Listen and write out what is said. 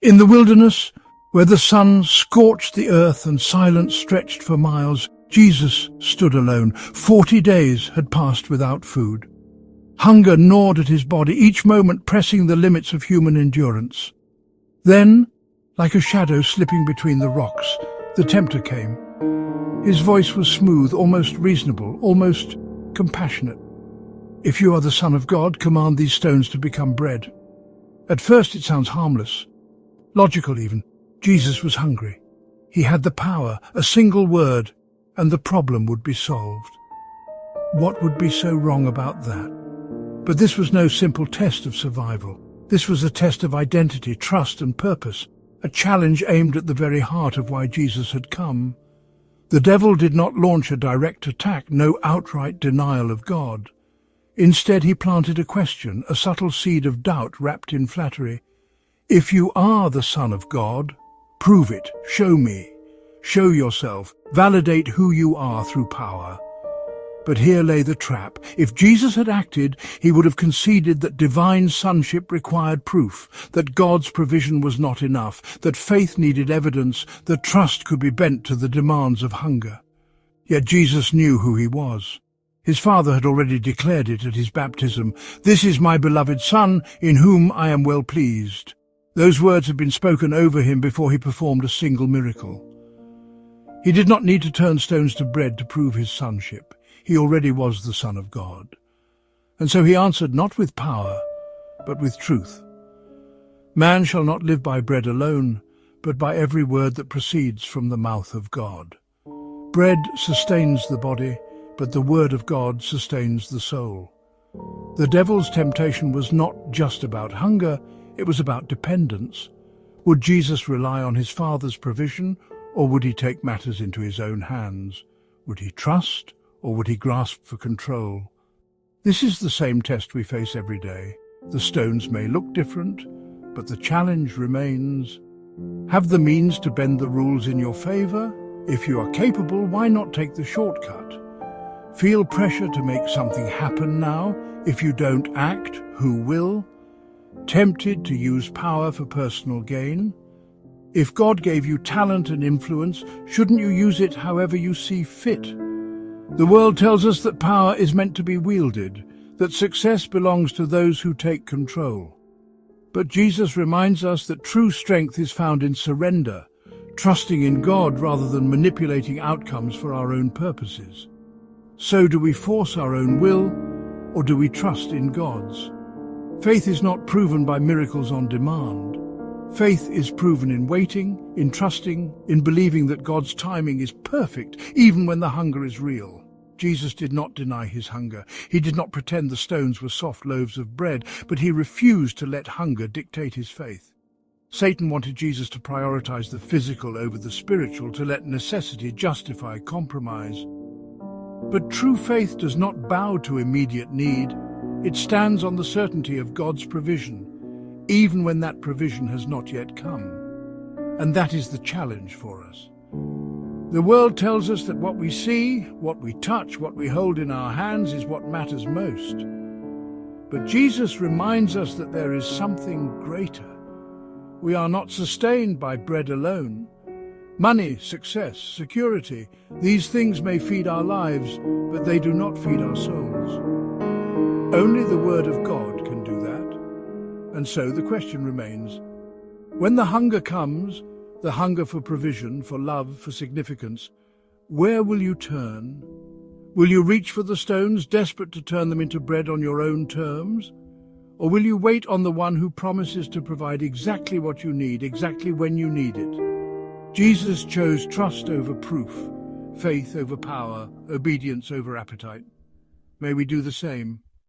In the wilderness, where the sun scorched the earth and silence stretched for miles, Jesus stood alone. 40 days had passed without food. Hunger gnawed at his body, each moment pressing the limits of human endurance. Then, like a shadow slipping between the rocks, the tempter came. His voice was smooth, almost reasonable, almost compassionate. "If you are the Son of God, command these stones to become bread." At first it sounds harmless, logical even. Jesus was hungry. He had the power, a single word, and the problem would be solved. What would be so wrong about that? But this was no simple test of survival. This was a test of identity, trust and purpose, a challenge aimed at the very heart of why Jesus had come. The devil did not launch a direct attack, no outright denial of God. Instead, he planted a question, a subtle seed of doubt wrapped in flattery. "If you are the Son of God, prove it, show me. Show yourself, validate who you are through power." But here lay the trap. If Jesus had acted, he would have conceded that divine sonship required proof, that God's provision was not enough, that faith needed evidence, that trust could be bent to the demands of hunger. Yet Jesus knew who he was. His Father had already declared it at his baptism. "This is my beloved Son, in whom I am well pleased." Those words had been spoken over him before he performed a single miracle. He did not need to turn stones to bread to prove his sonship. He already was the Son of God. And so he answered not with power, but with truth. "Man shall not live by bread alone, but by every word that proceeds from the mouth of God." Bread sustains the body, but the word of God sustains the soul. The devil's temptation was not just about hunger, it was about dependence. Would Jesus rely on his Father's provision, or would he take matters into his own hands? Would he trust, or would he grasp for control? This is the same test we face every day. The stones may look different, but the challenge remains. Have the means to bend the rules in your favor? If you are capable, why not take the shortcut? Feel pressure to make something happen now? If you don't act, who will? Tempted to use power for personal gain? If God gave you talent and influence, shouldn't you use it however you see fit? The world tells us that power is meant to be wielded, that success belongs to those who take control. But Jesus reminds us that true strength is found in surrender, trusting in God rather than manipulating outcomes for our own purposes. So do we force our own will, or do we trust in God's? Faith is not proven by miracles on demand. Faith is proven in waiting, in trusting, in believing that God's timing is perfect, even when the hunger is real. Jesus did not deny his hunger. He did not pretend the stones were soft loaves of bread, but he refused to let hunger dictate his faith. Satan wanted Jesus to prioritize the physical over the spiritual, to let necessity justify compromise. But true faith does not bow to immediate need. It stands on the certainty of God's provision, even when that provision has not yet come. And that is the challenge for us. The world tells us that what we see, what we touch, what we hold in our hands is what matters most. But Jesus reminds us that there is something greater. We are not sustained by bread alone. Money, success, security, these things may feed our lives, but they do not feed our souls. Only the Word of God can do that. And so the question remains, when the hunger comes, the hunger for provision, for love, for significance, where will you turn? Will you reach for the stones, desperate to turn them into bread on your own terms? Or will you wait on the one who promises to provide exactly what you need, exactly when you need it? Jesus chose trust over proof, faith over power, obedience over appetite. May we do the same.